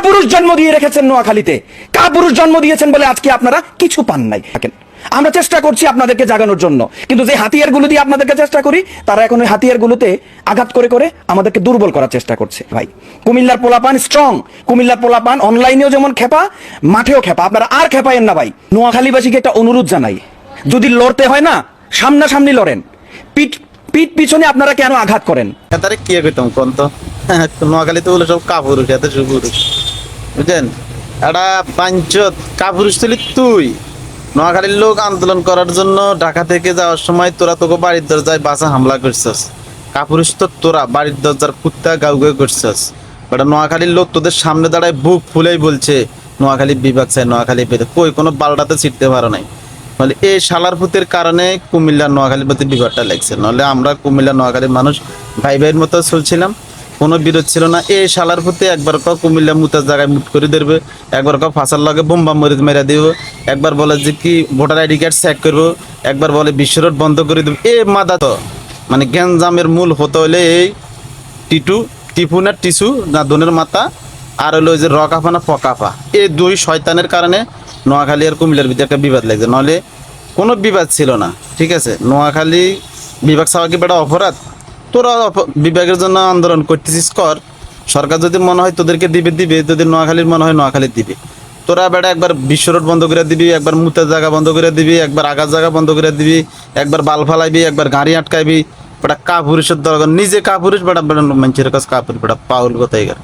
কাপুরুষ জন্ম দিয়ে রেখেছেন নোয়াখালীতে, কাপুরুষ জন্ম দিয়েছেন বলে আজকে আপনারা কিছু পান নাই। আমরা চেষ্টা করছি আপনাদেরকে জাগানোর জন্য, কিন্তু যে হাতিয়ারগুলো দিয়ে আপনাদেরকে চেষ্টা করি, তারা এখন ওই হাতিয়ারগুলোতে আঘাত করে করে আমাদেরকে দুর্বল করার চেষ্টা করছে। ভাই, কুমিল্লার পোলাপান স্ট্রং, কুমিল্লার পোলাপান অনলাইনেও যেমন খেপা, মাঠেও খেপা। আপনারা আর খেপায়েন না ভাই। নোয়াখালীবাসীকে একটা অনুরোধ জানাই, যদি লড়তে হয় না, সামনাসামনি লড়েন, পিঠ পিছনে আপনারা কেন আঘাত করেন? তারে কি কইতাম কোন তো নোয়াখালীতে বলে সব কাপুরুষ, এত সুপুরুষ, বুঝছেন? একটা পাঞ্চত কাপুরুষ তুলি তুই। নোয়াখালীর লোক আন্দোলন করার জন্য ঢাকা থেকে যাওয়ার সময় তোরা তোকে বাড়ির দরজায় বাসা হামলা করছস। কাপুরুষ তো তোরা বাড়ির দরজার কুত্তা গাউ গাউ করছস। ওটা নোয়াখালীর লোক তোদের সামনে দাঁড়ায় বুক ফুলেই বলছে নোয়াখালী বিভাগ চাই, নোয়াখালী পেতে কই কোনো বালটাতে ছিটতে পারো নাই। নাহলে এই শালার পুতের কারণে কুমিল্লা নোয়াখালীর প্রতি বিভাগটা লাগছে। নাহলে আমরা কুমিল্লা নোয়াখালীর মানুষ ভাই ভাইয়ের মতো চলছিলাম, কোনো বিরোধ ছিল না। এই শালার প্রতি একবার কাউ কুমিল্লা মুতার জায়গায় মুট করে দেবে, একবার কাউ ফাঁসার লগে বোম্বা মরিচ মেরা দিব, একবার বলে যে কি ভোটার আইডি কার্ড চেক করবো, একবার বলে বিশ্ব রোড বন্ধ করে দেবো। এ মাদা তো মানে গ্যাঞ্জামের মূল হতে হলে এই টিপু না টিসু না দনের মাথা, আর হলো ওই যে রকাফা না পকাফা, এই দুই শয়তানের কারণে নোয়াখালী আর কুমিল্লার ভিতরে একটা বিবাদ লাগছে। নাহলে কোনো বিবাদ ছিল না, ঠিক আছে? নোয়াখালী বিভাগ চাওয়া কি বেটা অপরাধ? তোরা বিভাগের জন্য আন্দোলন করতেছিস কর, সরকার যদি মনে হয় তোদেরকে দিবে দিবে, যদি নোয়াখালীর মনে হয় নোয়াখালী দিবে। তোরা বেটা একবার বিশ্ব রোড বন্ধ করে দিবি, একবার মুতের জায়গা বন্ধ করে দিবি, একবার আগার জায়গা বন্ধ করে দিবি, একবার বাল ফালাইবি, একবার গাড়ি আটকাইবি। বেটা কাপুরুষের দরকার, নিজে কাপুরুষ, বেটা বেটা মানুষের কাছে কাপুর, বেটা পাউল কোথায় গেল।